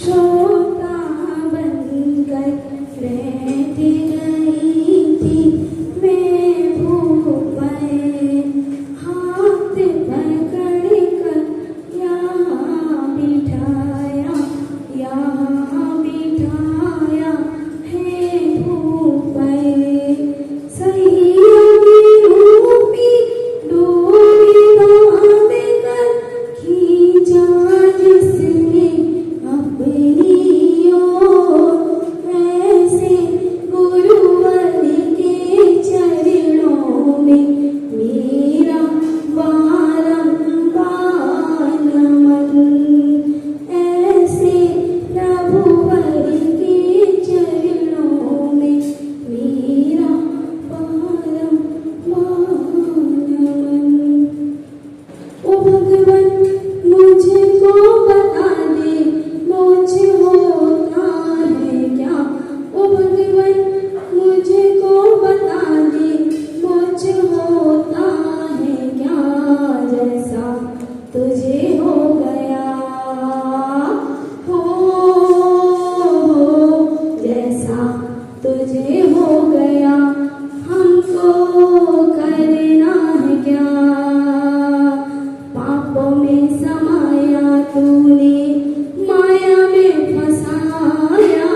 छोटा बनकर रहती गई थी मैं भूख पर हाथ पकड़ कर यहाँ बिठाया है भूख पर सही रूपी डोरी बांध कर खींचा जिसने अपनी ओर ऐसे गुरुवर के चरणों में मेरा बारंबार नमन ऐसे प्रभुवर के चरणों में मेरा बारंबार नमन। ओ भगवन मुझको बता दे मुझ होता है क्या। ओ भगवन मुझको बता दे मुझ होता है क्या। जैसा तुझे हो गया हो जैसा तुझे हो गया हमको करना है क्या। पापों में समाया तूने माया में फंसाया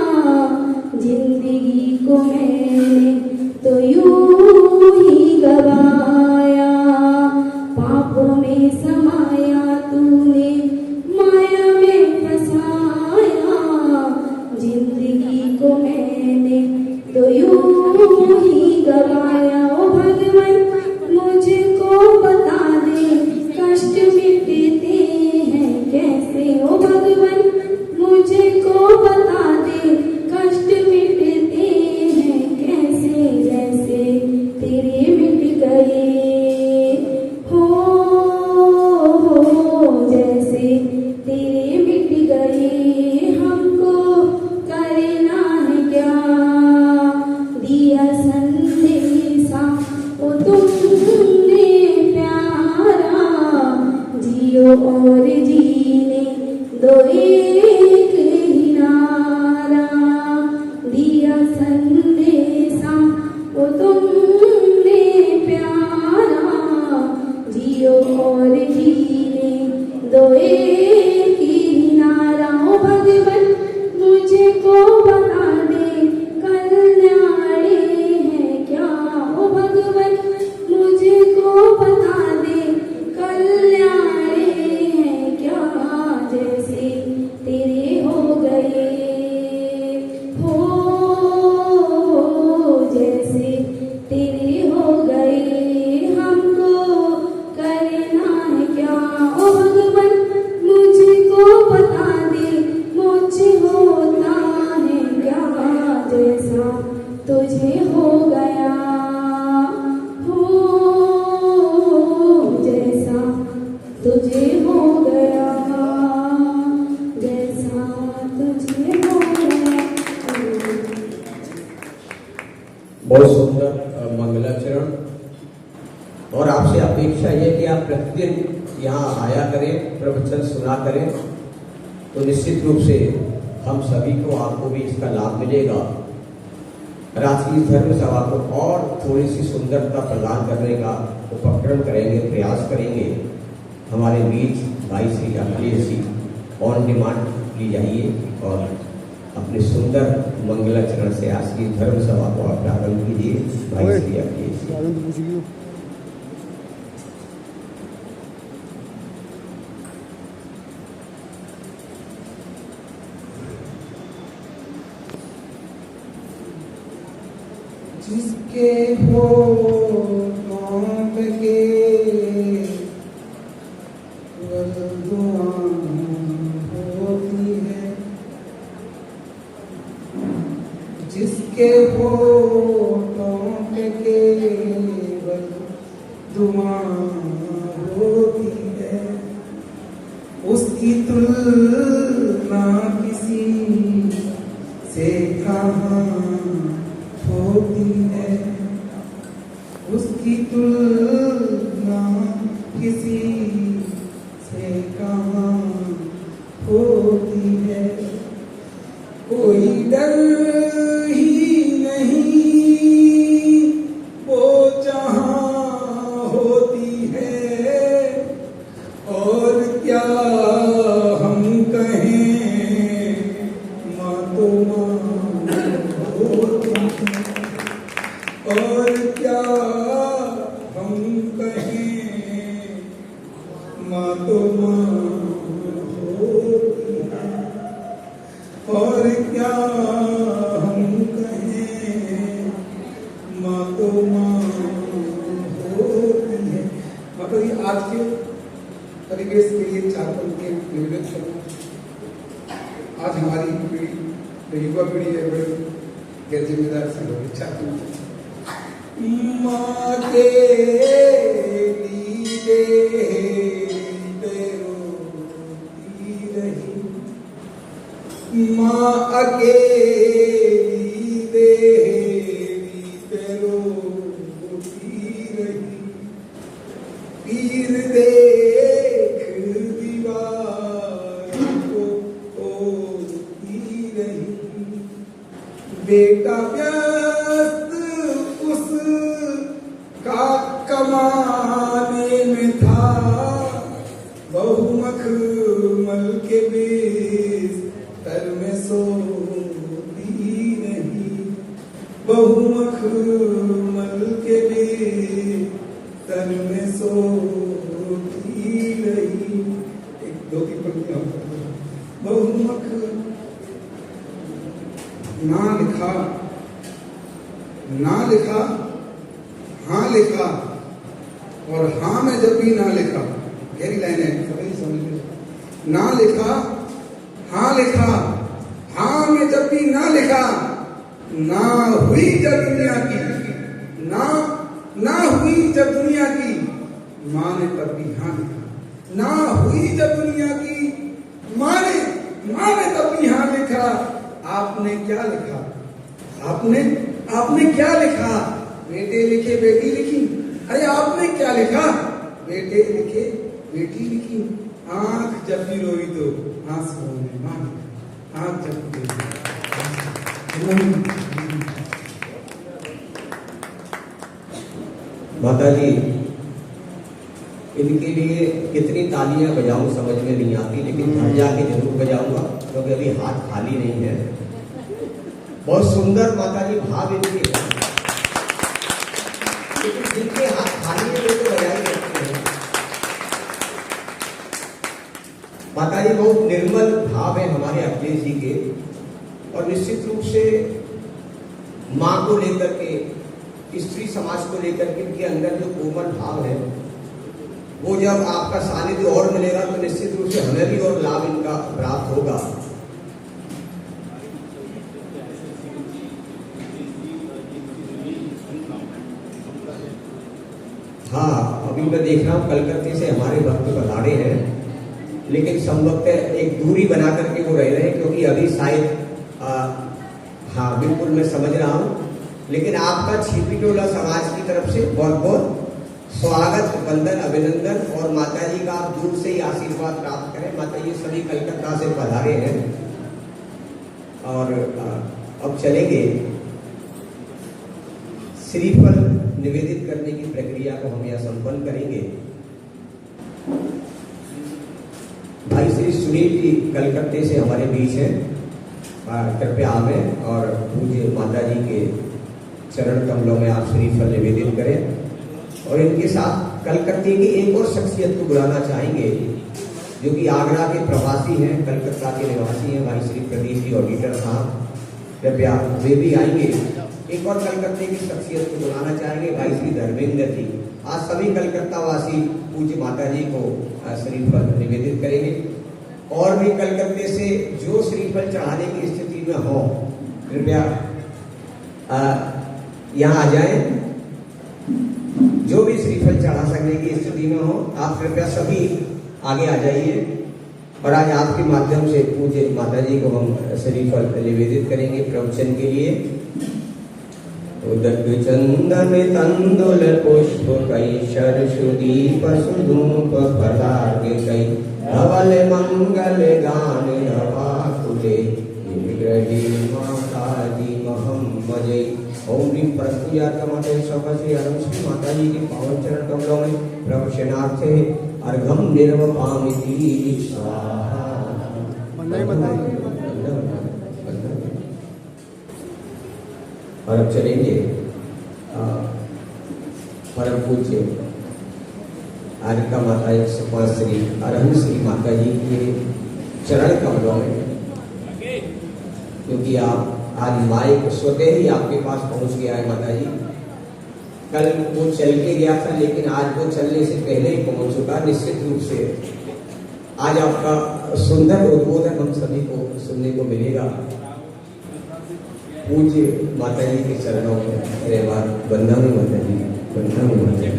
जिंदगी को मैंने तो यूं ही गवाया। पापों में समाया तूने माया में फंसाया जिंदगी को मैंने तो यूं ही गवाया। ओ भगवन मुझको बता दे कष्ट मिटते हैं कैसे। ओ भगवन मुझको बता दे कष्ट मिटते हैं कैसे। जैसे तेरे मिट गए हो जैसे तेरे मिट गए हमको करना है क्या। दिया संदेशा ओ तुमने प्यारा जियो और जीने दो एक ही नारा। दिया संदेशा ओ तुमने प्यारा जियो और जीने दो एक ही नारा। ओ भगवन मुझको बता दे कल्याणी है क्या। ओ भगवन मुझको बता दे कल्याणी है क्या। जैसे तेरे हो गए हो जैसे तेरे हो गए हमको करना है क्या। ओ भगवन मुझको बता दे मुझ होता है क्या। जैसा तुझे हो गया हो जैसा तुझे हो गया जैसा तुझे हो गया। बहुत सुंदर मंगलाचरण। और आपसे अपेक्षा है कि आप प्रतिदिन यहाँ आया करें प्रवचन सुना करें तो निश्चित रूप से हम सभी को आपको भी इसका लाभ मिलेगा। राष्ट्रीय धर्म सभा को और थोड़ी सी सुंदरता प्रदान करने का उपक्रम करेंगे प्रयास करेंगे। हमारे बीच भाई श्री अखिलेश जी ऑन डिमांड ली जाइए और अपने सुंदर मंगलाचरण से आज की धर्म सभा को आप प्रारंभ कीजिए। भाई श्री अखिलेश जी। जिसके होठों के दुआ होती है। जिसके होठों पे केवल दुआ होती है उसकी तुलना किसी से कहाँ होती है। उसकी तुलना किसी से कहाँ होती है। डर ही नहीं वो जहां होती है, और क्या हम कहें माँ तो माँ होती है, और क्या हम कहें माँ तो माँ होती है, और क्या हम कहें माँ तो माँ होती है। मतलब ये आज के परिवेश के लिए चार पंक्ति निवेदन करूँ। आज हमारी पीढ़ी, जो युवा पीढ़ी है, बड़ी गैर जिम्मेदार सी लोग चार पंक्ति। माँ के दीदे रोती रही, माँ अकेली देवी रोती रही, पीर देख दीवार को ओती रही, बेटा व्यस्त उस का कमाने में था, बहुमुख मल के बिस्तर में सोती नहीं, बहुमुख मल के बिस्तर में सोती नहीं। एक दो तीन पंक्तियां बहुमुख ना लिखा, ना लिखा, हाँ लिखा, और हाँ में जब भी ना लिखा, गहरी लाइन है, सभी समझ लो। ना लिखा, हाँ लिखा, हाँ में जब भी ना लिखा, ना हुई जब दुनिया की, ना हुई जब दुनिया की, माँ ने तब भी हाँ लिखा, ना हुई जब दुनिया की, माँ ने तब भी हाँ लिखा। आपने क्या लिखा? आपने क्या लिखा? बेटे लिखे बेटी लिखी। अरे आपने क्या लिखा? बेटे लिखे बेटी लिखी। आंख जब भी रोई तो आंसुओं में मां लिखा, आंख जब भी रोई। माता जी, इनके लिए कितनी तालियां बजाऊं समझ में नहीं आती, लेकिन घर जाके जरूर बजाऊंगा क्योंकि अभी हाथ खाली नहीं है। बहुत सुंदर माता जी भाव इनके, लेकिन जिनके हाथ खाली है वे तो बजाई करते हैं। माता जी बहुत निर्मल भाव है हमारे अखिलेश जी के, और निश्चित रूप से माँ को लेकर के, स्त्री समाज को लेकर के इनके अंदर जो कोमल भाव है, वो जब आपका सानिध्य और मिलेगा तो निश्चित रूप से हमें भी और लाभ इनका प्राप्त होगा। हाँ, अभी मैं देख रहा हूँ कलकत्ते से हमारे भक्त पधारे हैं, लेकिन संभवतः एक दूरी बना करके वो रह रहे हैं, क्योंकि अभी शायद हाँ बिल्कुल मैं समझ रहा हूँ। लेकिन आपका छिपी टोला समाज की तरफ से बहुत बहुत स्वागत, वंदन, अभिनंदन, और माता जी का आप दूर से ही आशीर्वाद प्राप्त करें। माता जी सभी कलकत्ता से पधारे हैं, और अब चलेंगे श्रीफल निवेदित करने की प्रक्रिया को हम यह संपन्न करेंगे। भाई श्री सुनील जी कलकत्ते से हमारे बीच हैं, कृपया हमें और पूज्य माता जी के चरण कमलों में आप श्रीफल निवेदित करें। और इनके साथ कलकत्ते की एक और शख्सियत को बुलाना चाहेंगे, जो कि आगरा के प्रवासी हैं, कलकत्ता के निवासी हैं, भाई श्री प्रदीप जी ऑडिटर साहब, कृपया वे भी आएंगे। एक और कलकत्ते की शख्सियत को बुलाना चाहेंगे, भाई श्री धर्मेंद्र जी। आज सभी कलकत्ता वासी पूज्य माता जी को श्रीफल निवेदित करेंगे, और भी कलकत्ते से जो श्रीफल चढ़ाने की स्थिति में हो कृपया यहाँ आ जाएं। जो भी श्रीफल चढ़ा सकने की स्थिति में हो आप कृपया सभी आगे आ जाइए, और आज आपके माध्यम से पूज्य माता जी को हम श्रीफल निवेदित करेंगे प्रवचन के लिए। उदक चंदन तंदुल पुष्प कई शरशुदीप सुधूप फलाग कई धवल मंगल गान हवा कुले विग्रही जय। ओम ह्रीं परस्त्रियार्कमाते सौभाग्य अरुण श्री माता जी के पावन चरण कमलों में प्रवचनार्थे अर्घम निर्वपामिति स्वाहा। और अब चलेंगे परम पूज्य आर्यका माता श्री अरहंत श्री माता जी के चरण कमलों में, क्योंकि आप आज माइक स्वतः ही आपके पास पहुंच गया है माता जी। कल वो चल के गया था, लेकिन आज वो चलने से पहले ही पहुंच चुका। निश्चित रूप से आज आपका सुंदर उद्बोधन हम सभी को सुनने को मिलेगा। पूज्य माता जी के चरणों में मेरे बार बंधा में माता जी, बंधा में माता जी।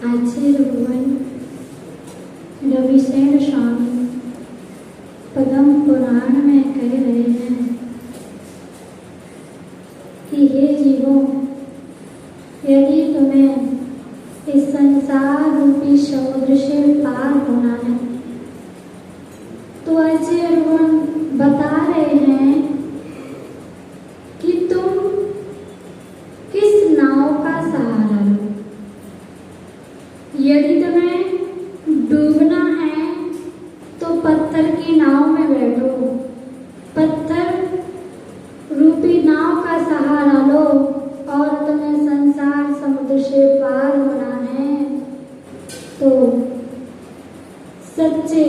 आचार्य भगवान रविशेन स्वामी पद्म पुराण में कह रहे हैं कि हे जीवों, यदि तुम्हें इस संसार रूपी समुद्र से पार होना है तो आचार्य भगवान बता रहे हैं कि तुम किस नाव का सहारा लो। यदि तुम्हें डूबना है तो पत्थर की नाव में बैठो, पत्थर रूपी नाव का सहारा लो। और तुम्हें संसार समुद्र से पार होना है तो सच्चे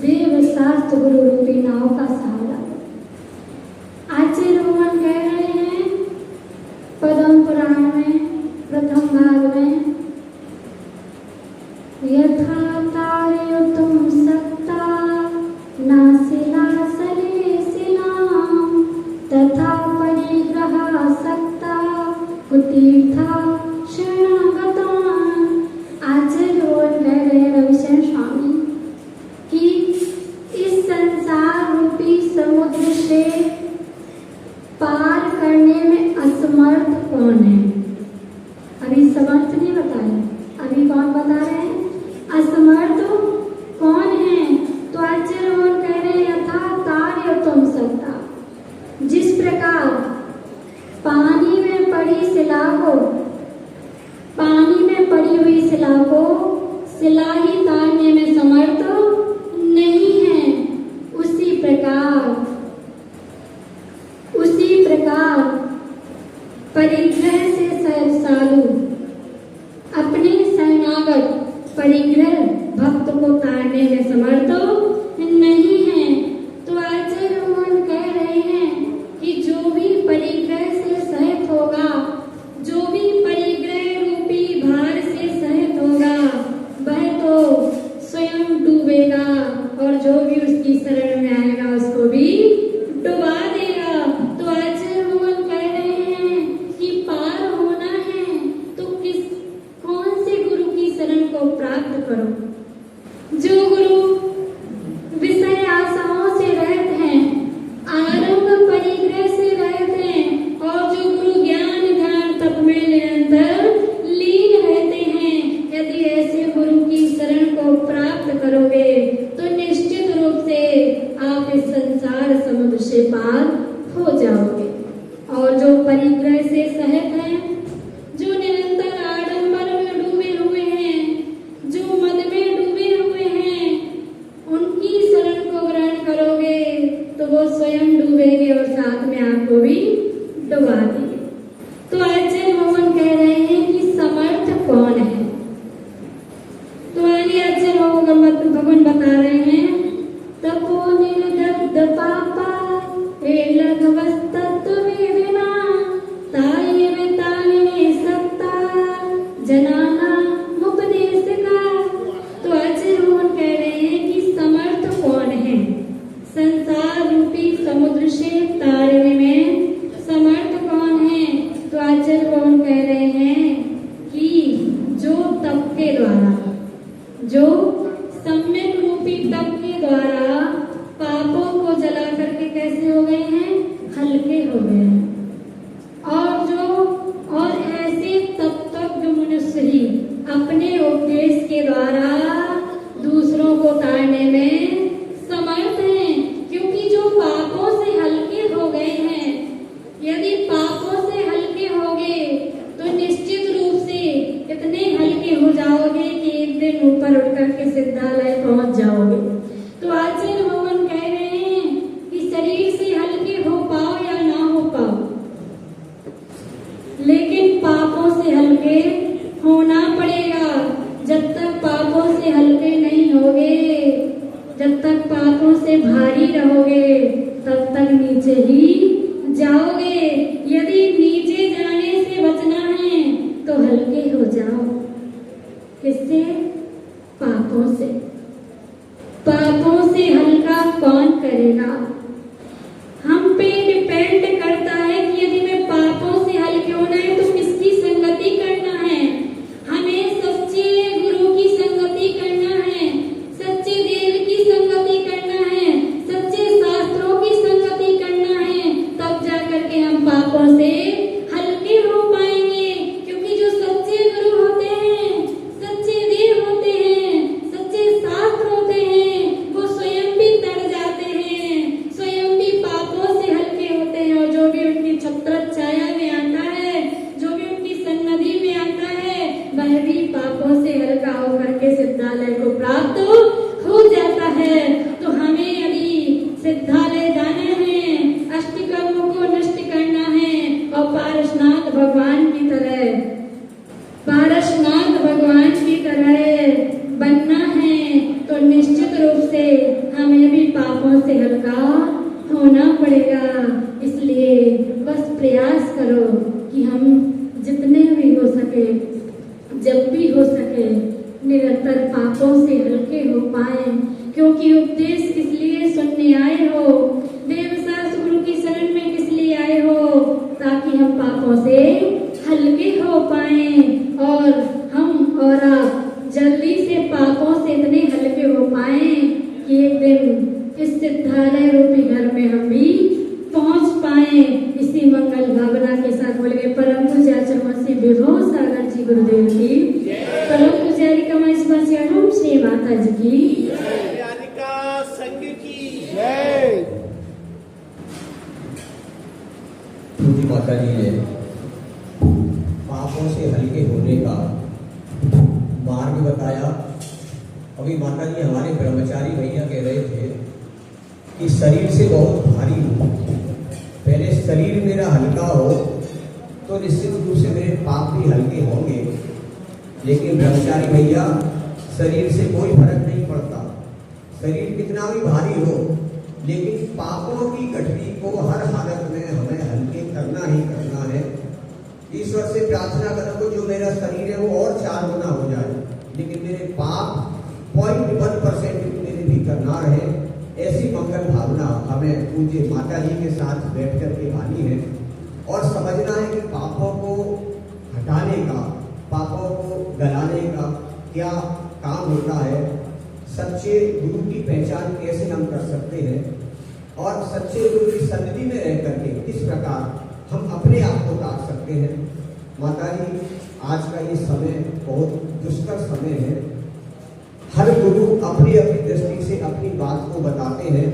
देव शास्त्र गुरु रूपी नाव का सहारा लो। आचार्य भगवान कह रहे हैं पद्म पुराण में प्रथम भाग में, यथा तारयितुं शक्ता नासिला सलेसिनां तथा परिग्रहासक्ता कुतीर्था शरणागतान्। आचार्य भगवान कह रहे हैं रविशेन स्वामी कि इस संसार रूपी समुद्र से पार करने में असमर्थ कौन है? अभी समर्थ नहीं बताया, अभी कौन बता रहे हैं? असमर्थ कौन है? तो आचार्य भगवान कह रहे हैं यथा तारयितुं शक्ता, जिस प्रकार पानी में पड़ी शिला को, पानी में पड़ी हुई शिला को शिला ही तारने में समर्थ नहीं है, उसी प्रकार परिग्रह से सरसालु अपने शरणागत परिग्रह भक्त को तारने में समर्थ नहीं है। तो आचार्य भगवान कह रहे हैं कि जो भी परिग्रह से सहित होगा हो जाओगे। और जो परिग्रह से सहित हैं, जो निरंतर आडंबर में डूबे हुए हैं, जो मद में डूबे हुए हैं, उनकी शरण को ग्रहण करोगे तो वो स्वयं डूबेंगे और साथ में आपको भी डुबा देंगे। तो आचार्य भगवान कह रहे हैं कि समर्थ कौन है। तो आगे आचार्य भगवान बता रहे हैं, तपो निर्दग्ध पापा लघवस्तत्ववेदिना तायेव तानिने सत्ता जनाना उपदेशका। तो आचार्य भगवान कह रहे हैं कि समर्थ कौन है। संसार रूपी समुद्र से तारने में समर्थ कौन है। तो आचार्य भगवान कह रहे हैं कि जो तप के द्वारा, जो सम्यक रूपी तप के द्वारा पापों को जला करके कैसे हो गए हैं, हल्के हो गए हैं। और ऐसे तप तक जो मनुष्य ही अपने उपदेश के द्वारा दूसरों को तारने में समर्थ हैं, क्योंकि जो पापों से हल्के हो गए हैं, यदि पापों से हल्के होगे तो निश्चित रूप से इतने हल्के हो जाओगे कि एक दिन ऊपर उठ करके सिद्धालय पहुंच जाओगे। तो आचार्य भगवान कह रहे हैं कि शरीर से हल्के हो पाओ या ना हो पाओ, लेकिन पापों से हल्के होना पड़ेगा। जब तक पापों से हल्के नहीं होगे, जब तक पापों से भारी रहोगे, तब तक नीचे ही जाओगे। यदि नीचे जाने से बचना है तो हल्के हो जाओ। किससे? पापों से। पापों से हल्का कौन करेगा? हम पे डिपेंड करता है कि यदि मैं पापों से हल्के होना है तो किसकी संगति करना है। हमें सच्चे गुरु की संगति करना है, सच्चे देव की संगति करना है, सच्चे शास्त्रों की संगति करना है, तब जाकर के हम पापों से हल्के हो पाएंगे। क्योंकि जो सच्चे गुरु होते हैं, सच्चे देव होते हैं, सच्चे शास्त्र होते हैं, वो स्वयं भी तर जाते हैं, स्वयं भी पापों से हल्के होते हैं। और जो भी उनकी छत्र छाया में आता है, जो भी उनकी सन्निधि में आता है, वह भी पापों से हल्का होकर के सिद्धालय को प्राप्त हो जाता है। तो हमें यदि सिद्धालय जाना है, अष्टकर्मों को नष्ट करना है और पारसनाथ भगवान की तरह बनना है, तो निश्चित रूप से हमें भी पापों से हल्का होना पड़ेगा। इसलिए बस प्रयास करो कि हम जितने भी हो सके, जब भी हो सके, निरंतर पापों से हल्के हो पाए। क्योंकि उपदेश किस लिए सुनने आए हो, देव शास्त्र गुरु की शरण में किस लिए आए हो, ताकि हम पापों से हल्के हो पाए और हम और आप जल्दी से पापों से इतने हल्के हो पाए कि एक दिन इस सिद्धालय रूपी घर में हम भी पहुंच पाए। इसी मंगल भावना के साथ बोले गए परम पूज्य श्री विभव सागर जी गुरुदेव की, परम पूज्य कमाई ओम श्री माता जी की संघ की जय। पूज्य माता जी ने पापों से हल्के होने का मार्ग बताया। अभी माता जी हमारे ब्रह्मचारी भैया कह रहे थे कि शरीर से बहुत भारी हो, पहले शरीर मेरा हल्का हो तो निश्चित रूप से मेरे पाप भी हल्के होंगे। लेकिन ब्रह्मचारी भैया, शरीर से कोई फर्क नहीं पड़ता, शरीर कितना भी भारी हो, लेकिन पापों की गठरी को हर हालत में हमें हल्के करना ही करना है। ईश्वर से प्रार्थना करो जो मेरा शरीर है वो और 4 गुना हो जाए, लेकिन मेरे पाप 0.1% मेरे भी करना रहे। ऐसी मंगल भावना हमें पूज्य माता जी के साथ बैठ कर के आनी है और समझना है कि पापों को हटाने का, पापों को गलाने का क्या काम होता है, सच्चे गुरु की पहचान कैसे हम कर सकते हैं और सच्चे गुरु की सन्निधि में रह करके किस प्रकार हम अपने आप को ताक सकते हैं। माता जी, आज का ये समय बहुत दुष्कर समय है। हर गुरु अपनी अपनी दृष्टि से अपनी बात को बताते हैं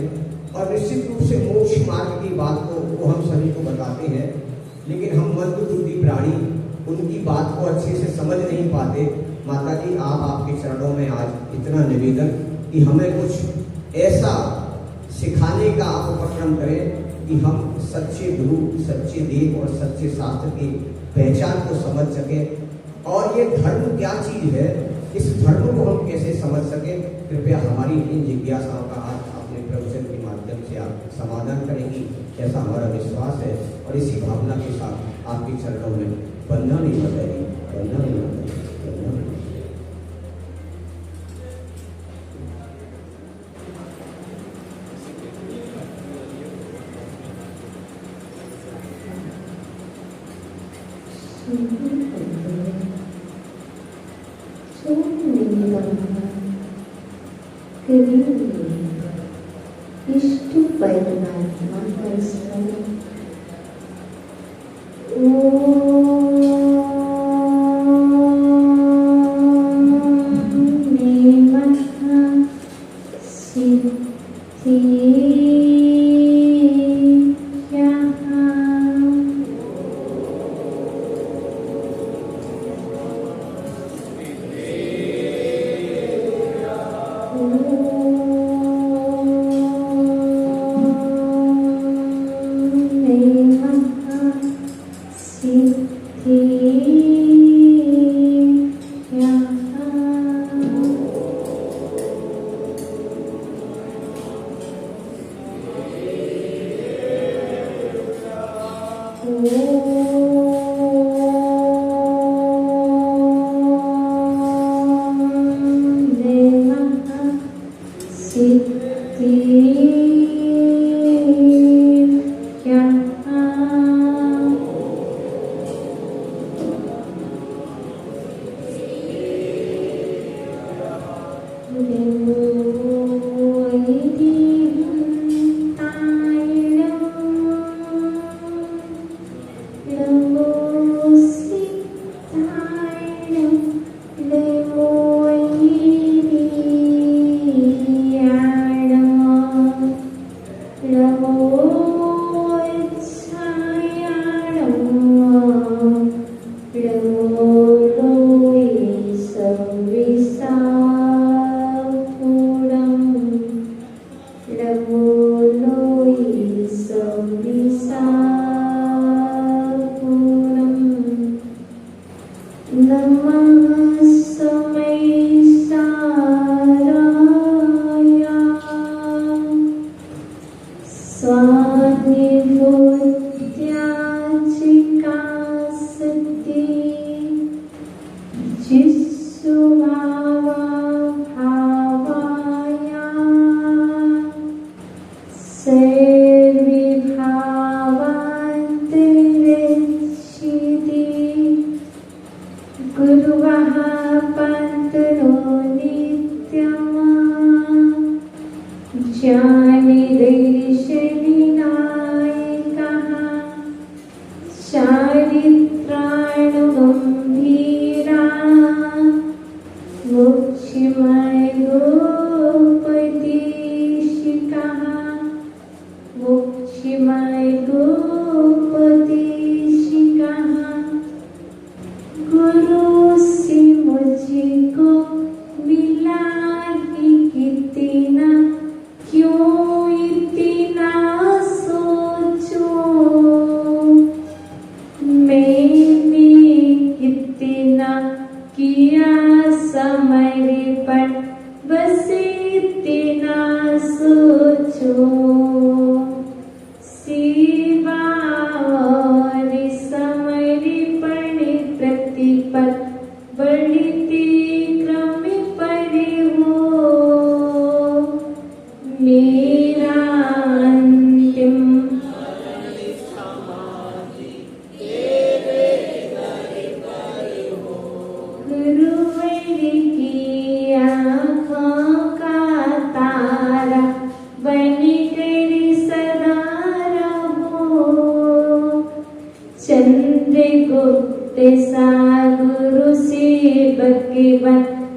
और निश्चित रूप से मोक्ष मार्ग की बात को हम सभी को बताते हैं, लेकिन हम मंदबुद्धि प्राणी उनकी बात को अच्छे से समझ नहीं पाते। माता जी, आप आपके चरणों में आज इतना निवेदन कि हमें कुछ ऐसा सिखाने का आप उपक्रम करें कि हम सच्चे गुरु, सच्चे देव और सच्चे शास्त्र की पहचान को समझ सकें और ये धर्म क्या चीज है, इस धर्म को हम कैसे समझ सकें। कृपया हमारी इन जिज्ञासाओं का आज अपने प्रवचन के माध्यम से आप समाधान करेंगी, ऐसा हमारा विश्वास है। और इसी भावना के साथ आपके चरणों में वंदना नहीं बताएगी, वंदना नहीं बताएगी, वंदना नहीं। इष्ट परमात्मा का स्मरण।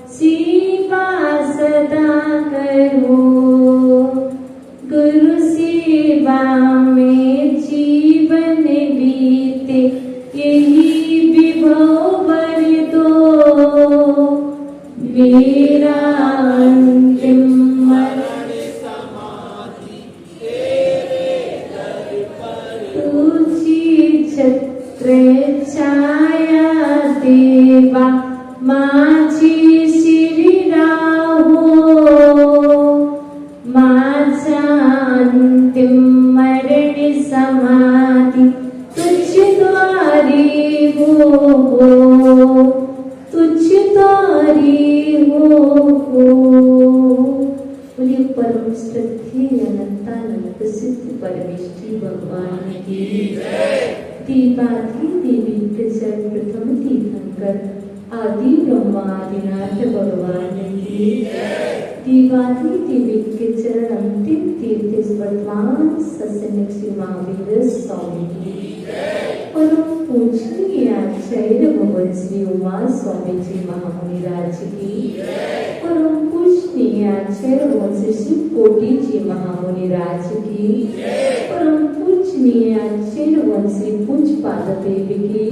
सेवा सदा करो, गुरु से छत्र छाया देवा माझी श्री राहो माझा अंतिम मरण समाधि तुझ द्वारी हो तुझ द्वारी हो। बोलिए परम श्रद्धेय अनंतानंद सिद्ध परमेष्ठी भगवान की दीपाधि देवी के सर्वप्रथम तीर्थंकर आदि ब्रह्मादिनाथ भगवान की दीवाधी देवी के चरण अंतिम तीर्थ वर्तमान सत्संग श्री महावीर स्वामी की परम पूजनीय आचार्य भगवान श्री उमा स्वामी जी महामुनि राज की परम पूजनीय आचार्य भगवान श्री कोटि जी महामुनि राज की परम पूजनीय आचार्य भगवान श्री पूज्यपाद देवी की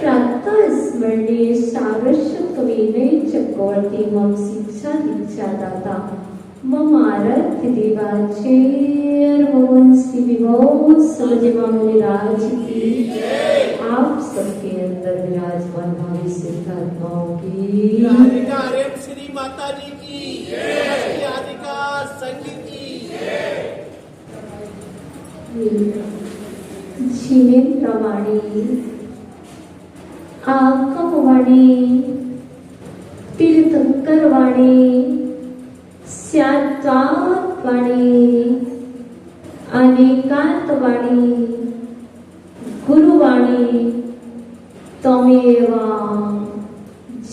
प्रातः स्मरणीय सारस्वत कविनय चक्रवर्ती मम शिक्षा दीक्षा दाता मम आराध्य देवाचार्य भगवान श्री विभव समझ मामुनि राज की आप सबके अंदर विराजमान भावी सिद्धात्माओं की राधिका रेम श्री माता जी की राधिका संघ की जिनेन्द्रवाणी आगमवाणी तीर्थंकरवाणी स्यात्वाणी अनेकांतवाणी गुरुवाणी त्वमेव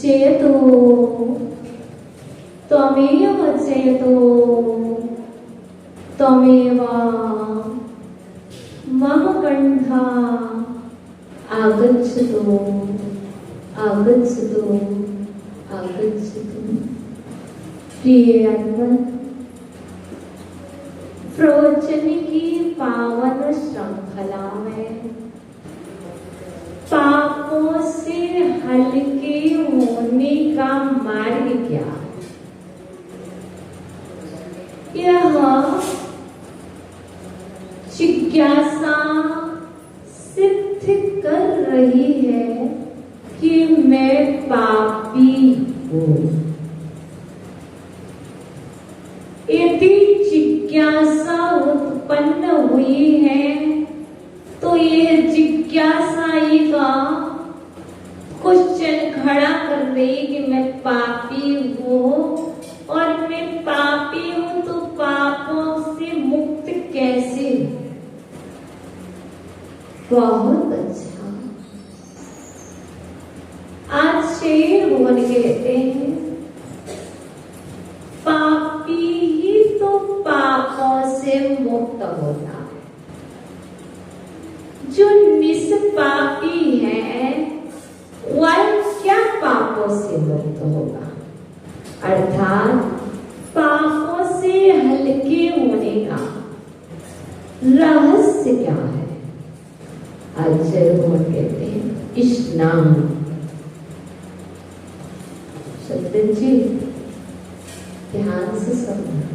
जयतो त्वमेव जयतो त्वमेव मम कंठा आगच्छतु आगच्छतु आगच्छतु। प्रिय आत्मन प्रवचन की पावन श्रृंखला में पापों से हल्के होने का मार्ग क्या है? यह जिज्ञासा सिद्ध कर रही है कि मैं पापी हूँ। यदि जिज्ञासा उत्पन्न हुई है तो यह जिज्ञासा ही का क्वेश्चन खड़ा कर रही कि मैं पापी हूँ और मैं पापी हूँ तो पापों से मुक्त कैसे? बहुत अच्छा। आज शेर भगवान कहते हैं पापी ही तो पापों से मुक्त होता है। जो निष्पापी है वह क्या पापों से मुक्त होगा? अर्थात पापों से हल्के होने का रहस्य क्या है? आचार्य भगवान कहते हैं स्नान। सत्यन जी ध्यान से सुनना।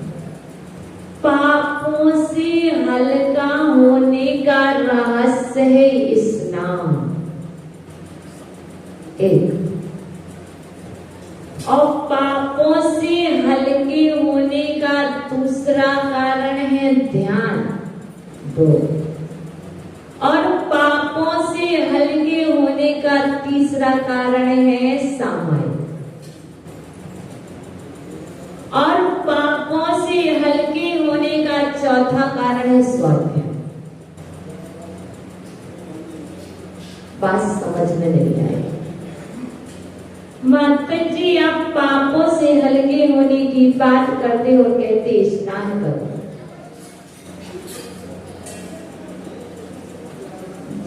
पापों से हल्का होने का रहस्य है स्नान एक, और पापों से हल्के होने का दूसरा कारण है ध्यान दो, और पापों से हल्के होने का तीसरा कारण है सामायिक, और पापों से हल्के होने का चौथा कारण है स्वाध्याय। बात समझ में नहीं आई? माता जी आप पापों से हल्के होने की बात करते और कहते स्नान करो।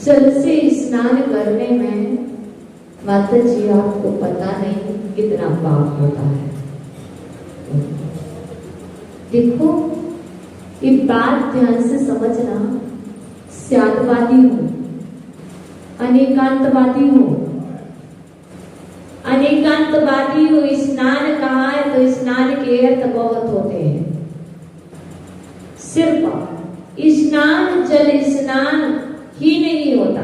जल से स्नान करने में माता जी आपको पता नहीं कितना पाप होता है। देखो ये बात ध्यान से समझना। स्यादवादी हूं, अनेकांतवादी हूं, अनेकांतवादी हूं। स्नान कहा है तो स्नान के अर्थ बहुत होते हैं। सिर्फ स्नान जल स्नान ही नहीं होता,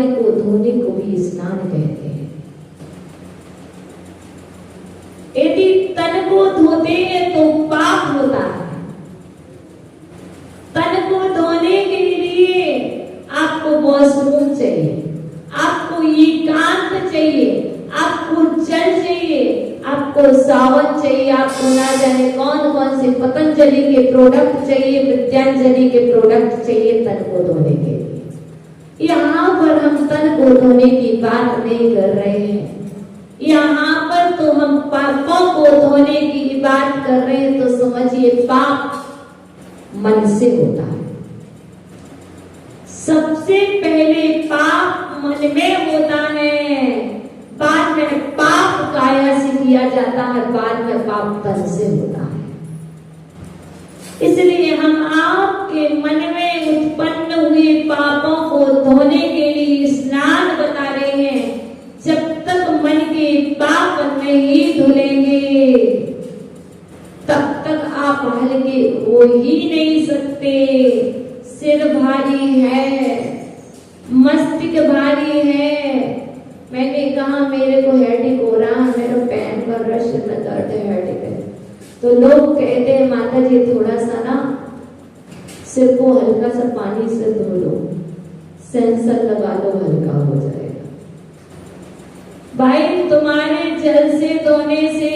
तन को धोने को भी स्नान कहते हैं। यदि तन को धोते हैं तो पाप होता है। तन को धोने के लिए आपको वॉशरूम चाहिए, आपको एकांत चाहिए, आपको जल चाहिए, आपको सावन चाहिए, आपको ना जाने कौन कौन से पतंजलि के प्रोडक्ट चाहिए, विद्यांजलि के प्रोडक्ट चाहिए तन को धोने के लिए। यहाँ पर हम तन को धोने की बात नहीं कर रहे हैं। यहाँ पर तो हम पापों को धोने की बात कर रहे हैं। तो समझिए पाप मन से होता है। सबसे पहले पाप मन में होता है, बाद में पाप काया से किया जाता है, बाद में पाप तन से होता है। इसलिए हम आपके मन में उत्पन्न हुए पापों को धोने के लिए स्नान बता रहे हैं। जब तक मन के पाप नहीं धुलेंगे तब तक आप हल्के हो ही नहीं सकते। सिर भारी है, मस्तिष्क भारी है। मैंने कहा मेरे को हेडेक हो रहा है, मेरा पैन कर रहा, सिर में दर्द है, हेडेक है। तो लोग कहते हैं माता जी थोड़ा सा ना सिर को हल्का सा पानी से धो लो, सेंसर लगा लो, हल्का हो जाएगा। भाई तुम्हारे जल से धोने से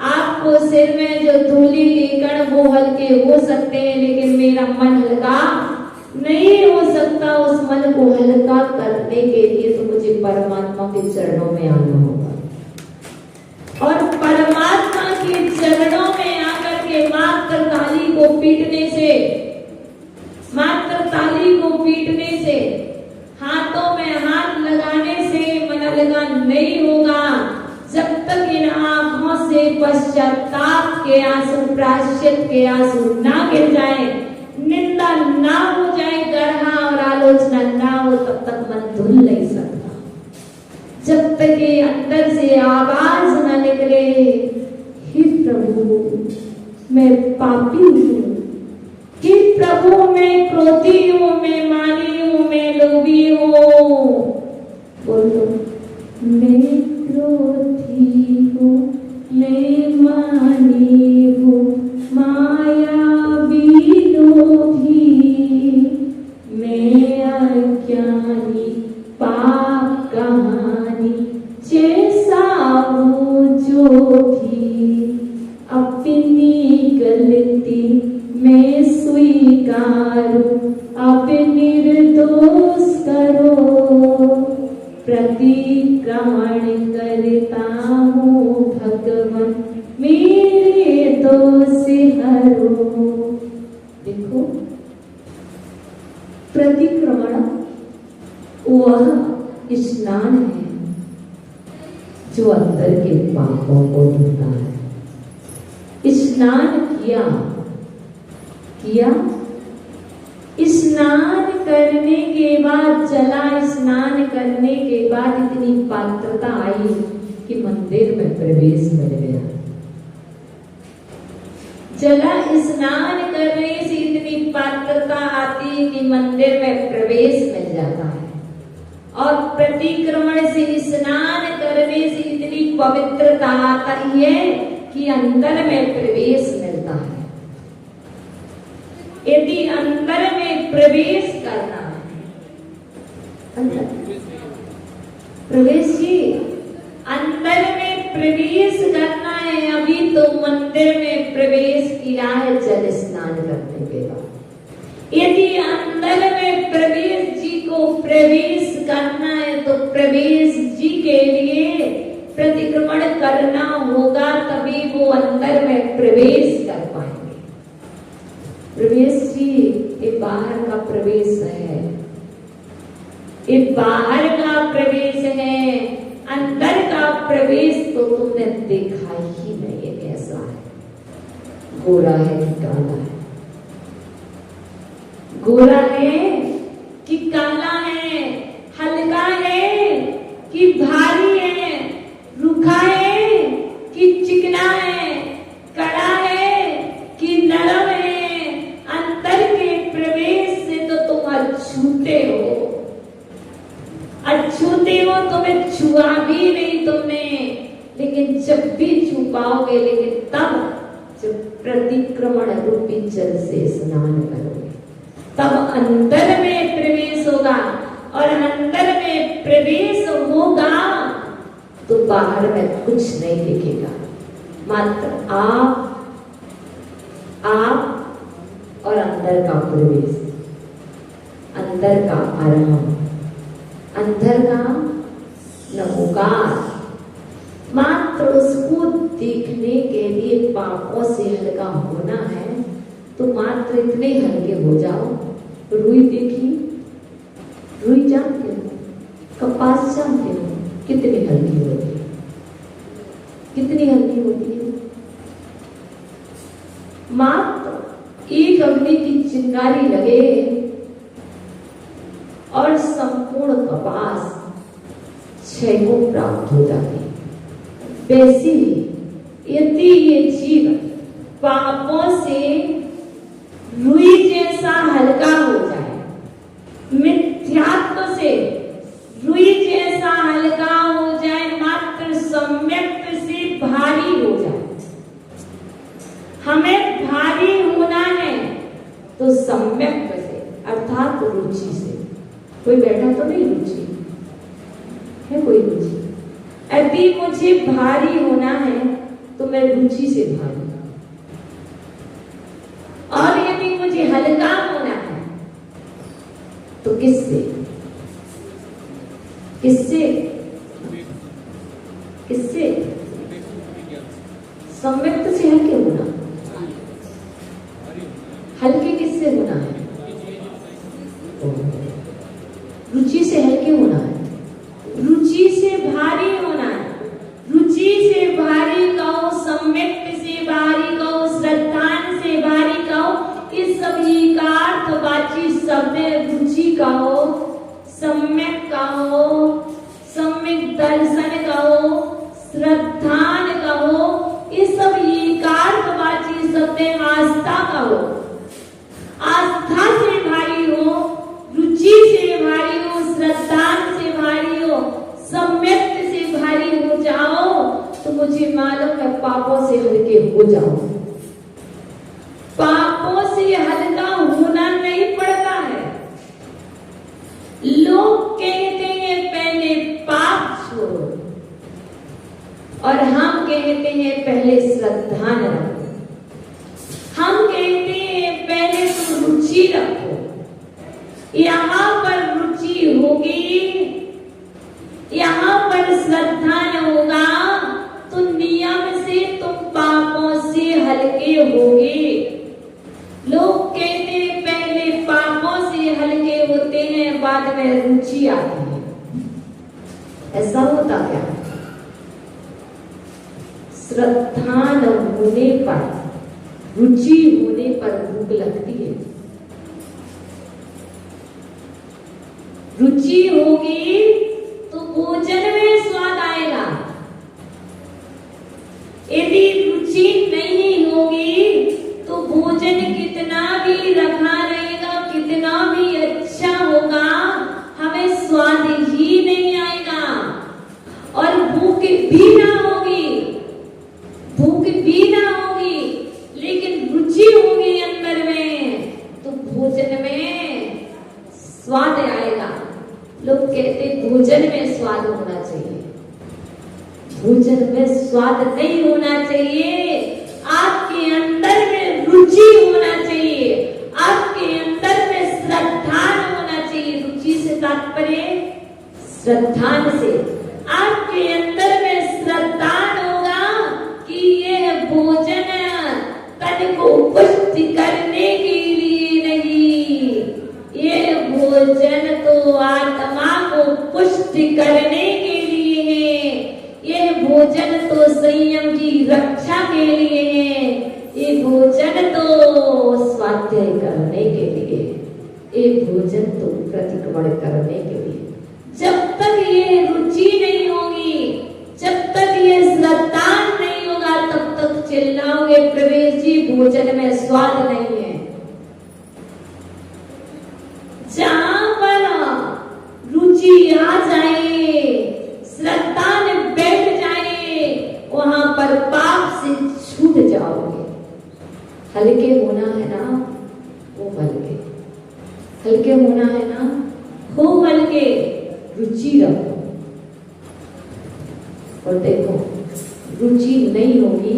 आपको सिर में जो धूली के कण वो हल्के हो सकते हैं, लेकिन मेरा मन हल्का नहीं हो सकता। उस मन को हल्का करने के लिए तो मुझे परमात्मा के चरणों में आना होगा, और परमात्मा के चरणों में आकर के मात्र ताली को पीटने से, मात्र ताली को पीटने से, हाथों में हाथ लगाने से मन हल्का नहीं होगा। जब तक इन आंखों से पश्चाताप के आंसू, प्रायश्चित के आंसू ना गिर जाए, निंदा ना हो जाए, गढ़ा और आलोचना ना हो, तब तक मन धुल नहीं सकता। जब तक ये अंदर से आवाज ना निकले, हे प्रभु मैं पापी हूँ, हे प्रभु मैं क्रोधी हूँ, मैं मानी हूँ, मैं लोभी हूँ। बोलो मैं क्रोधी हूँ, मैं मानी हूँ, मायावी लोभी, मैं अज्ञानी पाप कहानी, जैसा हूँ जो भी, अपनी गलती मैं स्वीकारूं, अब निर्दोष करो, प्रतिक्रमण करता हूँ भगवान, मेरे दोष हरो। देखो प्रतिक्रमण वह स्नान है जो अंदर के पापों को धोता है। स्नान किया, स्नान करने के बाद, जला स्नान करने के बाद इतनी पात्रता आई कि मंदिर में प्रवेश मिल गया। जला स्नान करने से इतनी पात्रता आती है कि मंदिर में प्रवेश मिल जाता है, और प्रतिक्रमण से स्नान करने से इतनी पवित्रता आती है कि अंदर में प्रवेश मिलता है। यदि अंदर में प्रवेश करना है, प्रवेश ही अंदर में प्रवेश करना है। अभी तो मंदिर में प्रवेश किया है जल स्नान करने के बाद। यदि अंदर में प्रवेश जी को प्रवेश करना है तो प्रवेश जी के लिए प्रतिक्रमण करना होगा, तभी वो अंदर में प्रवेश कर पाएंगे। प्रवेश जी ये बाहर का प्रवेश है, ये बाहर का प्रवेश है, अंदर का प्रवेश तो तुमने देखा ही नहीं है कैसा है। गोरा है कि काला है, गोरा है कि काला है, हल्का है कि भारी है, रूखा है कि चिकना है, कड़ा है कि नरम है। अंदर के प्रवेश से तो तुम अछूते हो। लेकिन जब भी छू पाओगे, लेकिन तब जब प्रतिक्रमण रूपी जल से स्नान करोगे, तब अंदर में प्रवेश होगा, और अंदर में प्रवेश होगा तो बाहर में कुछ नहीं दिखेगा, मात्र आप और अंदर का प्रवेश, अंदर का आराम, अंदर का नमोकार। मात्र उसको देखने के लिए पापों से हल्का होना है, तो मात्र इतने हल्के हो जाओ। रुई देखी, रुई जानते हो, कपास जानते हो, कितनी हल्की होती है, कितनी हल्की होती है। मात्र एक अग्नि की चिंगारी लगे और संपूर्ण कपास क्षय को प्राप्त हो जाती है। वैसे ही यदि ये जीव पापों से रुई जैसा हल्का हो जाए, मिथ्यात्व से रुई जैसा हल्का हो जाए, मात्र सम्यक से भारी हो जाए। हमें भारी होना है तो सम्यक से, अर्थात रुचि से। कोई बैठा तो नहीं, रुचि है, कोई रुचि। यदि मुझे भारी होना है तो मैं रुचि से भारी, और यदि मुझे हल्का होना है तो किससे, किससे, किससे? सम्यक्त से हल्के होना। हल्के किससे होना है? रुचि से हल्के होना है, रुचि से भारी होना है। रुचि से भारी कहो, सम्यक से भारी कहो, श्रद्धान से भारी कहो, इस सभी का अर्थवाची शब्द रुचि कहो, सम्यक कहो, सम्यक दर्शन कहो, श्रद्धान कहो, इस सब एकार्थवाची शब्द आस्था कहो। आस्था से भारी हो, रुचि से भारी हो, श्रद्धान से भारी हो, सम्यक से भारी हो जाओ तो मुझे मालूम है पापों से हल्के हो जाओ। पापों से हल्का होना नहीं पड़ता है। लोग कहते हैं पहले पाप छोड़ो, और हम कहते हैं पहले श्रद्धा न रखो। हम कहते हैं पहले तुम रुचि रखो। यहाँ पर रुचि होगी, यहाँ पर श्रद्धा न होगा तो नियम से तुम पापों से हल्के होगे। लोग कहते हैं पहले पापों से हल्के होते हैं, बाद में रुचि आती है। ऐसा होता क्या? श्रद्धा न होने पर, रुचि होने पर भूख लगती है। रुचि होगी तो भोजन में स्वाद आएगा। यदि रुचि नहीं होगी तो भोजन कितना भी रखा रहेगा, कितना भी अच्छा होगा, हमें स्वाद ही नहीं आएगा। और भूख भी ना होगी, भूख भी ना होगी, लेकिन रुचि होगी अंदर में तो भोजन में स्वाद आएगा। लोग कहते भोजन में स्वाद होना चाहिए, भोजन में स्वाद नहीं होना चाहिए। आपके अंदर में रुचि होना चाहिए, आपके अंदर में श्रद्धान होना चाहिए। रुचि से तात्पर्य श्रद्धान से। आपके अंदर में श्रद्धान होगा कि यह भोजन तन को पुष्टि करने के लिए नहीं, यह भोजन तो आत्मा को पुष्टि करने के लिए है, यह भोजन तो संयम की रक्षा के लिए है, ये भोजन तो स्वाध्याय करने के लिए, ये भोजन तो प्रतिक्रमण करने के लिए। जब तक ये रुचि नहीं होगी, जब तक ये श्रद्धान नहीं होगा, तब तक चिल्लाओगे प्रवेश जी भोजन में स्वाद नहीं है। जहां पर रुचि आ जाए, श्रद्धान बैठ जाए, हल्के होना है ना, वो हल्के, हल्के होना है ना, हो हल्के, रुचि रखो। और देखो, रुचि नहीं होगी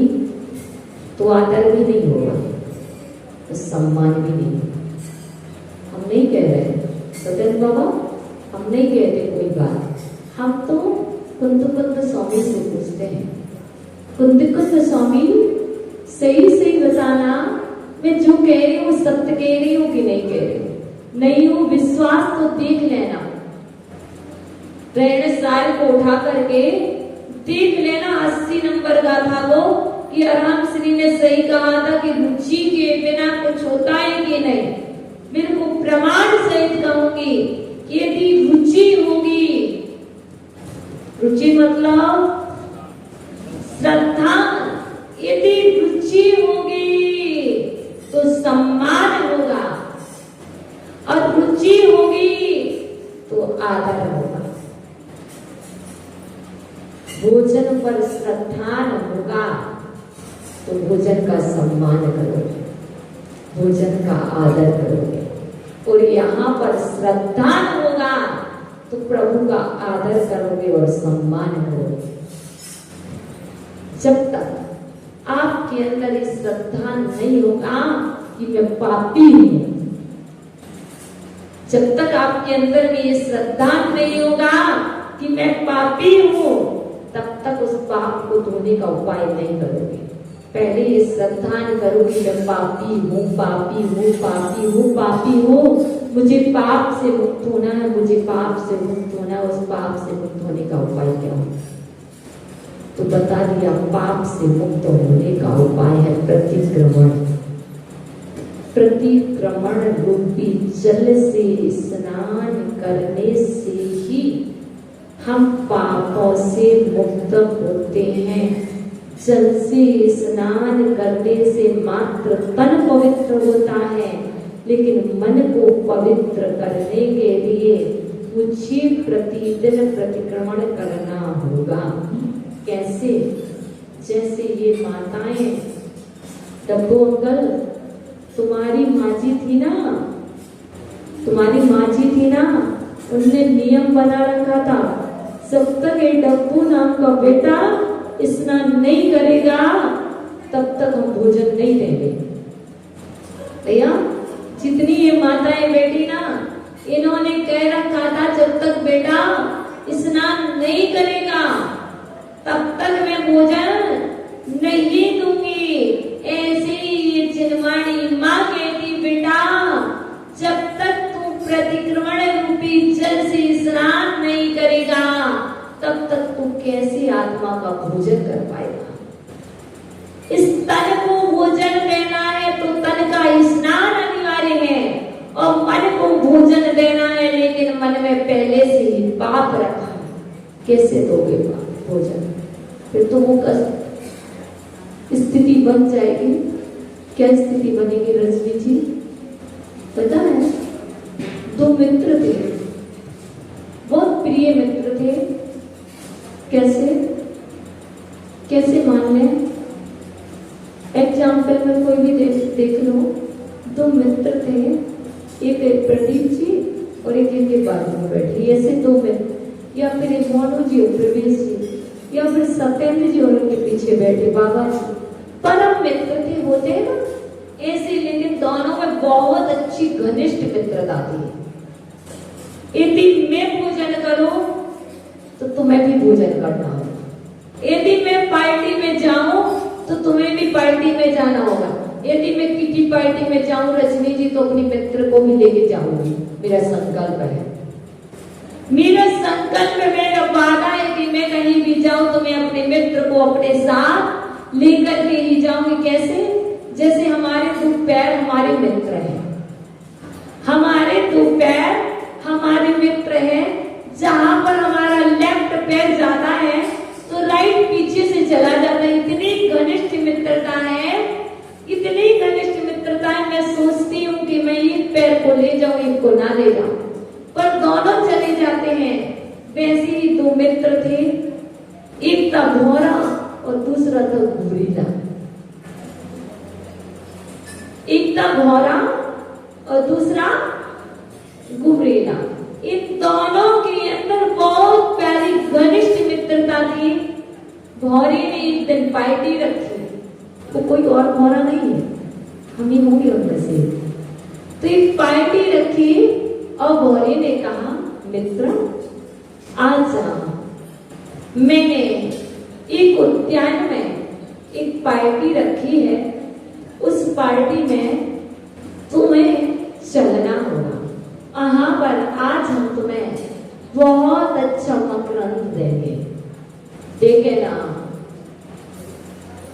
तो आदर भी नहीं होगा, तो सम्मान भी नहीं होगा। हम नहीं कह रहे सत्यन बाबा, हम नहीं कहते कोई बात, हम तो कुंद स्वामी से पूछते हैं, कुंद स्वामी सही सही बताना, मैं जो कह रही हूँ सत्य कह रही हूँ कि नहीं कह रही हूँ, नहीं हूँ विश्वास तो देख लेना, रहने सार को उठा करके देख लेना। 80 नंबर गाथा को कि अरहम श्री ने सही कहा था कि रुचि के बिना कुछ होता है कि नहीं। मेरे को प्रमाण सहित कहूंगी कि यदि रुचि होगी, रुचि मतलब श्रद्धा, यदि रुचि होगी तो सम्मान होगा, और रुचि होगी तो आदर होगा। भोजन पर श्रद्धा होगा तो भोजन का सम्मान करोगे, भोजन का आदर करोगे, और यहाँ पर श्रद्धा होगा तो प्रभु का आदर करोगे और सम्मान करोगे। जब तक आपके अंदर ये श्रद्धा नहीं होगा कि मैं पापी हूं, जब तक आपके अंदर में ये श्रद्धा नहीं होगा कि मैं पापी हूं, तब तक उस पाप को धोने का उपाय नहीं करोगे। पहले ये श्रद्धा करो कि मैं पापी हूँ, पापी हूँ, पापी हूँ, पापी हूँ, मुझे पाप से मुक्त होना है, मुझे पाप से मुक्त होना है। उस पाप से मुक्त होने का उपाय क्या हो? तो बता दिया, पाप से मुक्त होने का उपाय है प्रतिक्रमण। प्रतिक्रमण रूपी जल से स्नान करने से ही हम पापों से मुक्त होते हैं। जल से स्नान करने से मात्र तन पवित्र होता है, लेकिन मन को पवित्र करने के लिए मुझे प्रतिदिन प्रतिक्रमण करना होगा। कैसे? जैसे ये माताएं, डब्बो अंकल, तुम्हारी माँ जी थी ना, तुम्हारी माँ जी थी ना, उनने नियम बना रखा था, जब तक ये डब्बू नाम का बेटा स्नान नहीं करेगा तब तक हम भोजन नहीं देंगे। भैया, जितनी ये माताएं बेटी ना, इन्होंने कह रखा था जब तक बेटा स्नान नहीं करेगा तब तक मैं भोजन नहीं दूंगी। ऐसे ही ये चिन्हवाणी माँ कहती, बेटा जब तक तू प्रतिक्रमण रूपी जल से स्नान नहीं करेगा तब तक तू कैसे आत्मा का भोजन कर पाएगा। इस तन को भोजन देना है तो तन का स्नान अनिवार्य है, और मन को भोजन देना है, लेकिन मन में पहले से ही पाप रखा है। कैसे दोगे भोजन? फिर तो वो स्थिति बन जाएगी। क्या स्थिति बनेगी रजनी जी? पता है, दो मित्र थे, बहुत प्रिय मित्र थे। कैसे कैसे मान लें? एग्जाम्पल में कोई भी देख लो। दो मित्र थे, एक प्रदीप जी और एक इनके बाजू में बैठे, ऐसे दो मित्र, या फिर एक मोनू जी और प्रवेश जी, या फिर सत्येंद्र जी और उनके पीछे बैठे बाबा जी। परम मित्र थे, होते हैं ना ऐसे, लेकिन दोनों में बहुत अच्छी घनिष्ठ मित्रता थी। यदि मैं भोजन करूं तो तुम्हें भी भोजन करना होगा, यदि मैं पार्टी में जाऊं तो तुम्हें भी पार्टी में जाना होगा, यदि मैं किटी पार्टी में जाऊं रजनी जी तो अपनी मित्र को भी लेके जाऊंगी। मेरा संकल्प है, मेरा संकल्प, मेरा वादा है कि मैं कहीं भी जाऊं तो मैं अपने मित्र को अपने साथ लेकर के ही जाऊंगी। कैसे? जैसे हमारे दो पैर हमारे मित्र हैं, हमारे दो पैर हमारे मित्र हैं। जहां पर हमारा लेफ्ट पैर जाता है तो राइट पीछे से चला जाता है। इतनी घनिष्ठ मित्रता है, इतनी घनिष्ठ मित्रता है। मैं सोचती हूँ कि मैं एक पैर को ले जाऊं, एक को ना ले जाऊं, पर दोनों चले जाते हैं। वैसे ही दो मित्र थे, एक था भौरा और दूसरा था गुरीला। का भौरा और दूसरा गुबरेला। इन दोनों के अंदर बहुत प्यारी घनिष्ठ मित्रता थी। भौरे ने एक दिन पार्टी रखी, तो कोई और भौरा नहीं है, हम ही होंगे उनमें से। तो एक पार्टी रखी और भौरे ने कहा, मित्र आजा, मैंने एक उद्यान में एक पार्टी रखी है, उस पार्टी में तुम्हें चलना होगा। वहां पर आज हम तुम्हें बहुत अच्छा मकरंद देंगे। देखे ना,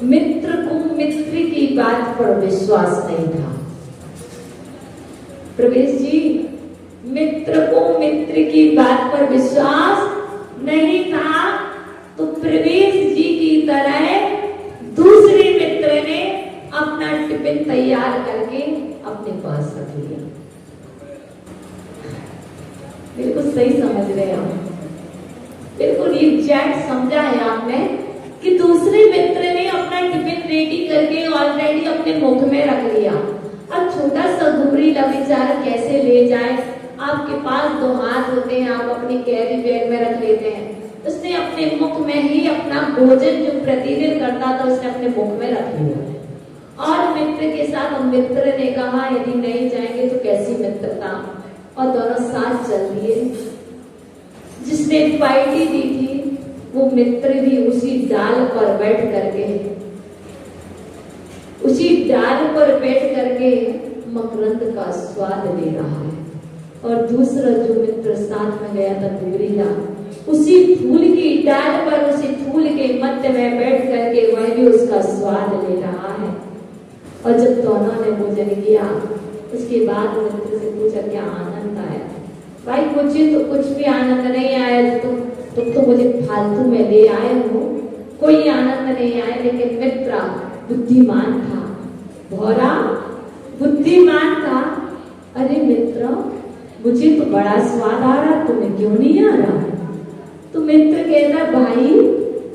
मित्र को मित्र की बात पर विश्वास नहीं था। प्रवेश जी, मित्र को मित्र की बात पर विश्वास नहीं था, तो प्रवेश जी की तरह दूसरे मित्र ने अपना टिफिन तैयार करके अपने पास रख लिया। बिल्कुल सही समझ रहे हैं आप, बिल्कुल एग्जैक्ट समझा है आपने कि दूसरे मित्र ने अपना टिफिन रेडी करके ऑलरेडी अपने मुख में रख लिया। अब छोटा सा गुबरीला बेचारा कैसे ले जाए? आपके पास 2 हाथ होते हैं, आप अपनी कैरी बैग में रख लेते हैं। उसने अपने मुख में ही अपना भोजन जो प्रतिदिन करता था उसने अपने मुख में रख लिया। और मित्र के साथ मित्र ने कहा, यदि नहीं जाएंगे तो कैसी मित्रता, और दोनों साथ चल दिए। जिसने पार्टी दी थी वो मित्र भी उसी डाल पर बैठ करके मकरंद का स्वाद ले रहा है। और दूसरा जो मित्र साथ में गया था गुबरीला, उसी फूल की डाल पर, उसी फूल के मध्य में बैठ करके वह भी उसका स्वाद ले रहा है। और जब दोनों ने भोजन किया, उसके बाद मित्र से पूछा, क्या आनंद आया? भाई मुझे तो कुछ भी आनंद नहीं आया, तुम तो मुझे फालतू में ले आए हो, कोई आनंद नहीं आया। लेकिन मित्र बुद्धिमान था, भौरा बुद्धिमान था। अरे मित्र, मुझे तो बड़ा स्वाद आ रहा, तुम्हें क्यों नहीं आ रहा? तो मित्र कहता, भाई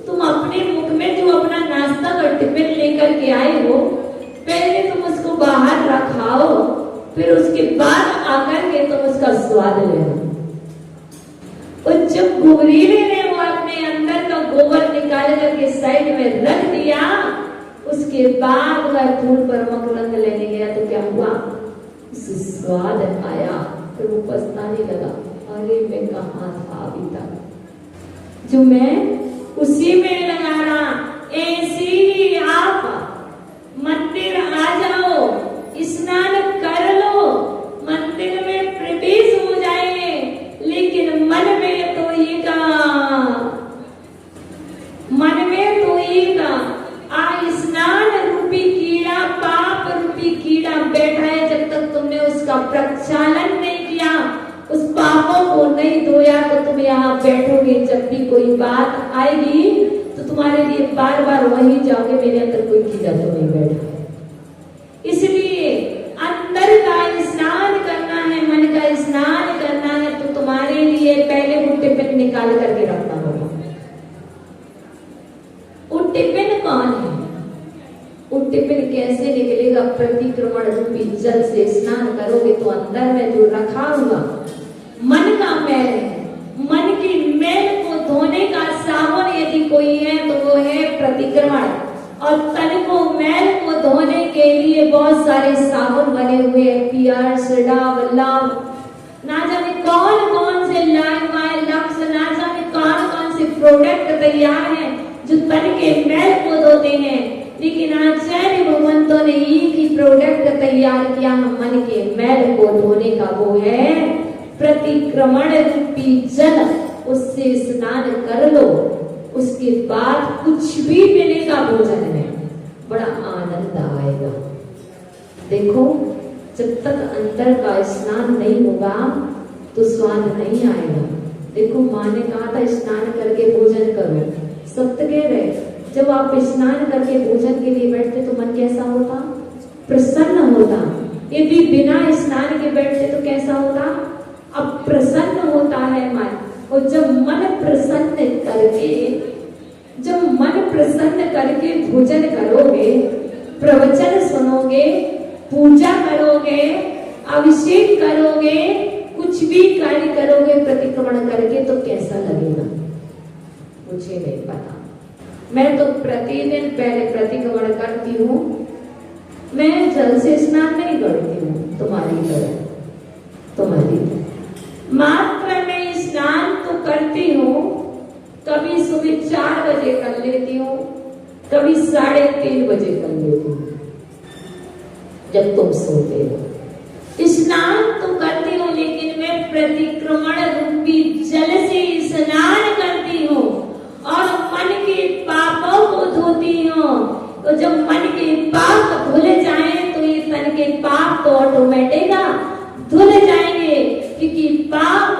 तुम अपने मुख में जो अपना नाश्ता का टिफिन लेकर के आए हो, पहले तुम उसको बाहर रखाओ, फिर उसके बाद आकर के तुम उसका स्वाद लेना। और जब गुबरीले ने वो अपने अंदर का गोबर निकाल करके साइड में रख दिया, उसके बाद वह फूल पर मकरंद लेने गया तो क्या हुआ? उसे स्वाद आया, फिर वो पछताने लगा, अरे मैं कहाँ था अभी तक, जो मैं उसी में लगा रहा। ऐसे ही आप मंदिर आ जाओ, स्नान कर लो, मंदिर में प्रवेश हो जाएंगे, लेकिन मन में तो ये स्नान रूपी कीड़ा, पाप रूपी कीड़ा बैठा है। जब तक तुमने उसका प्रक्षालन नहीं किया, उस पापों को नहीं धोया, तो तुम यहाँ बैठोगे। जब भी कोई बात आएगी तो तुम्हारे लिए बार बार वही जाओगे, मेरे अंदर कोई कीड़ा तो नहीं बैठा है। इसलिए अंदर का स्नान करना है, मन का स्नान करना है, तो तुम्हारे लिए पहले वो टिफिन निकाल करके रखना होगा। वो टिफिन कौन है? वो टिफिन कैसे निकलेगा? प्रतिक्रमण रूपी जल से स्नान करोगे तो अंदर में जो रखा हुआ मन का मैल है, मन की मैल को धोने का साबुन यदि कोई है तो वो है प्रतिक्रमण। और तन को मैल को धोने के लिए बहुत सारे साबुन बने हुए हैं, पियर्स, डव, लव, ना जाने कौन कौन से लक्स, ना जाने कौन कौन से प्रोडक्ट तैयार हैं जो तन के मैल को धोते हैं। लेकिन आचार्य भगवंतों ने एक ही प्रोडक्ट तैयार किया मन के मैल को धोने का, वो है प्रतिक्रमण रूपी जल। उससे स्नान कर लो, उसके बाद कुछ भी मिलेगा भोजन में, बड़ा आनंद आएगा। देखो, जब तक अंदर का स्नान नहीं होगा तो स्वाद नहीं आएगा। देखो, माँ ने कहा था स्नान करके भोजन करो, सत्य कह रहे। जब आप स्नान करके भोजन के लिए बैठते तो मन कैसा होता? प्रसन्न होता। यदि बिना स्नान के बैठते तो कैसा होता? अप्रसन्न होता है मन। और जब मन प्रसन्न करके भोजन करोगे, प्रवचन सुनोगे, पूजा करोगे, अभिषेक करोगे, कुछ भी कार्य करोगे प्रतिक्रमण करके तो कैसा लगेगा मुझे नहीं पता। मैं तो प्रतिदिन पहले प्रतिक्रमण करती हूँ। मैं जल से स्नान नहीं करती हूँ तुम्हारी तरह, मात्र मैं स्नान तो करती हूँ। कभी सुबह 4 बजे कर लेती हूँ, कभी 3:30 बजे कर लेती हूँ जब तुम सोते हो। स्नान तो करती हूँ, लेकिन मैं प्रतिक्रमण रूपी जल से स्नान करती हूँ और मन के पापों को धोती हूँ। तो जब मन के पाप धुल जाएं तो ये तन के पाप तो ऑटोमेटिक धुल जाएंगे, क्योंकि पाप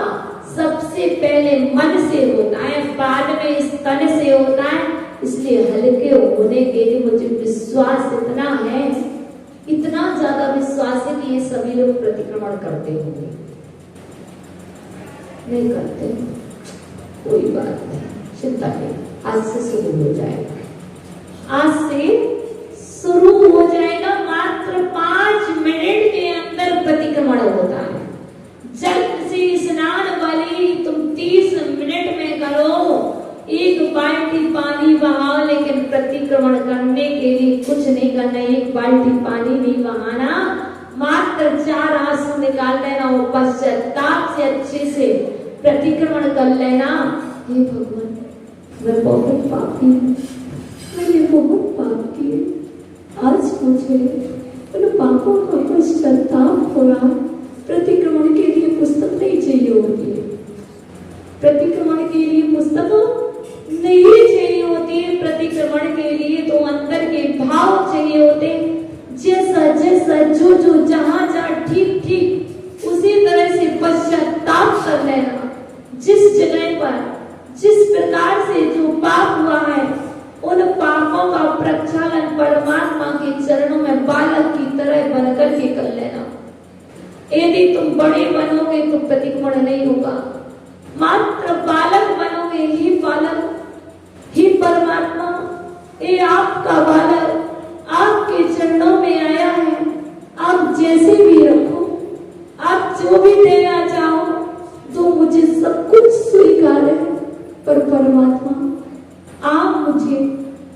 सबसे पहले मन से होता है, बाद में इस तन से होता है। इसलिए हल्के होने के लिए मुझे विश्वास इतना है, इतना ज्यादा विश्वास है कि ये सभी लोग प्रतिक्रमण करते होंगे। नहीं करते कोई बात नहीं, चिंता नहीं, आज से शुरू हो जाएगा, आज से शुरू हो जाएगा। मात्र 5 मिनट के अंदर प्रतिक्रमण होता है। जल से स्नान वाली तुम 30 मिनट में करो, 1 बाल्टी पानी बहाओ, लेकिन प्रतिक्रमण करने के लिए कुछ नहीं करना। 1 बाल्टी पानी नहीं बहाना, मात्र 4 आंसू निकाल लेना और पश्चाताप से अच्छे से प्रतिक्रमण कर लेना। हे भगवान, मैं बहुत पापी हूँ, मैंने बहुत पाप किए, आज मुझे उन पापों का पश्चाताप हो रहा। प्रतिक्रमण के लिए पुस्तक नहीं चाहिए होती है, प्रतिक्रमण के लिए पुस्तक नहीं चाहिए होती है, प्रतिक्रमण के लिए तो अंदर के भाव चाहिए होते। जैसा जैसा जो जो जहां जहां ठीक ठीक उसी तरह से पश्चाताप कर लेना। जिस जगह पर जिस प्रकार से जो पाप हुआ है, उन पापों का प्रक्षालन परमात्मा के चरणों में बालक की तरह बनकर के कर लेना। यदि तुम बड़े बनोगे तो प्रतिक्रमण नहीं होगा, मात्र बालक बनोगे। ही बालक, ही परमात्मा, ये आपका बालक आपके चरणों में आया है, आप जैसे भी रखो, आप जो भी देना चाहो तो मुझे सब कुछ स्वीकार है। पर परमात्मा, आप मुझे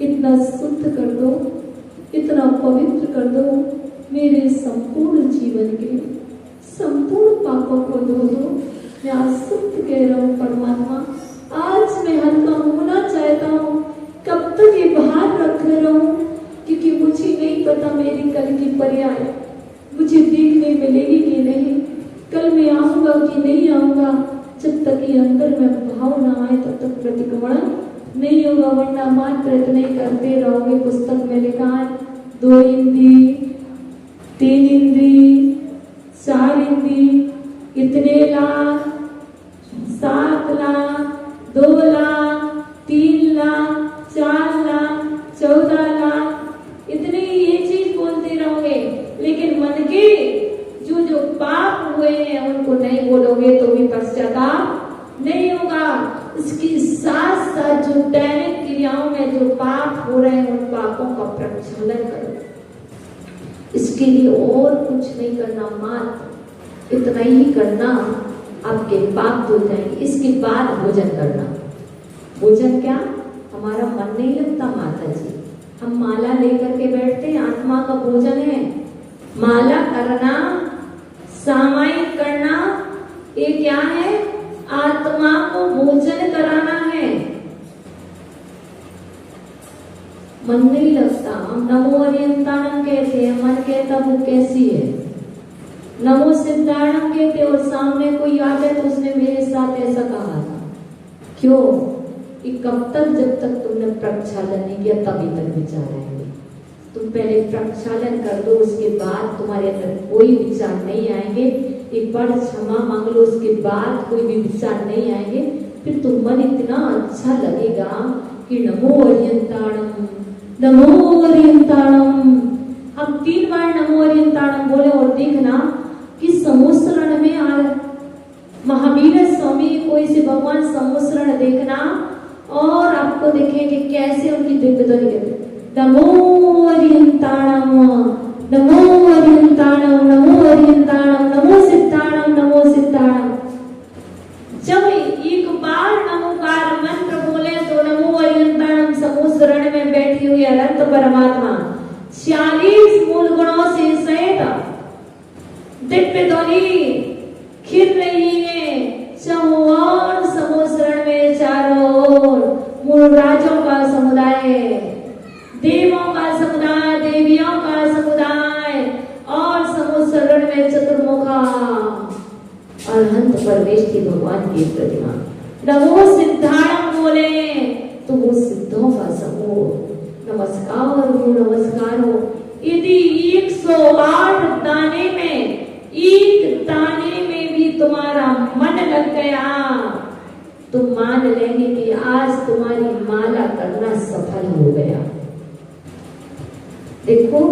इतना शुद्ध कर दो, इतना पवित्र कर दो, मेरे संपूर्ण जीवन के संपूर्ण पापों को धो दो। मैं आज शुद्ध कह रहा हूँ परमात्मा, आज मैं हल्का होना चाहता हूँ। कब तक ये बाहर रख रहूं, क्योंकि मुझे नहीं पता मेरी कल की पर्याय मुझे देखने मिलेगी कि नहीं, कल मैं आऊंगा कि नहीं आऊंगा। जब तक ये अंदर में भाव ना आए तब तक प्रतिक्रमण नहीं होगा, वरना मात्र इतने करते रहोगे। पुस्तक में लिखा है 2 इंद्री, 3 इंद्री, 4 इंद्री, इतने लाख, 7 लाख, 2 लाख, 3 लाख, 4 लाख, 14 लाख, इतने ये चीज बोलते रहोगे, लेकिन मन के जो जो पाप हुए हैं उनको नहीं बोलोगे तो भी पश्चाताप नहीं होगा। इसके साथ साथ जो दैनिक क्रियाओं में जो पाप हो रहे हैं उन पापों का प्रक्षालन करो। इसके लिए और कुछ नहीं करना, मात्र इतना ही करना, आपके पाप धुल जाएंगे। इसके बाद भोजन करना। भोजन क्या, हमारा मन नहीं लगता माता जी, हम माला लेकर के बैठते हैं, आत्मा का भोजन है। माला करना, सामायिक करना, ये क्या है, आत्मा को भोजन कराना है। मन नहीं लगता, हम नमो अरियंताणम कहते हैं, मन कहता वो कैसी है। नमो सिद्धाणम कहते और सामने कोई आ जाए तो उसने मेरे साथ ऐसा कहा था। क्यों, कि कब तक, जब तक तुमने प्रक्षालन नहीं किया तभी तक विचार आएंगे। तुम पहले प्रक्षालन कर दो, उसके बाद तुम्हारे अंदर कोई विचार नहीं आएंगे। एक बार क्षमा मांग लो, उसके बाद कोई भी विचार नहीं आएंगे। फिर तुम मन इतना अच्छा लगेगा कि नमो अरियंताणम, नमो अरियंताणम। हम 3 बार नमो अरियंताणम बोले और देखना कि समोसरण में महावीर स्वामी कोई से भगवान समोसरण देखना और आपको देखेंगे कैसे उनकी दिव्य ध्वनि कहते नमो अरियंताणम, नमो अरियंताणम। 44 मूल गुणों से सहित दिव्य ध्वनि खिल रही है। चहुओर समुद्र में चारों ओर मूल राजों का समुदाय, देवों का समुदाय, देवियों का समुदाय और समुद्र में चतुर्मुखा अरहंत परमेष्ठी भगवान की प्रतिमा। नमो सिद्धाणम बोले तो वो सिद्धों का समूह। नमस्कार हो, नमस्कार हो। यदि 108 दाने में एक दाने में भी तुम्हारा मन लग गया तो मान लेंगे कि आज तुम्हारी माला करना सफल हो गया। देखो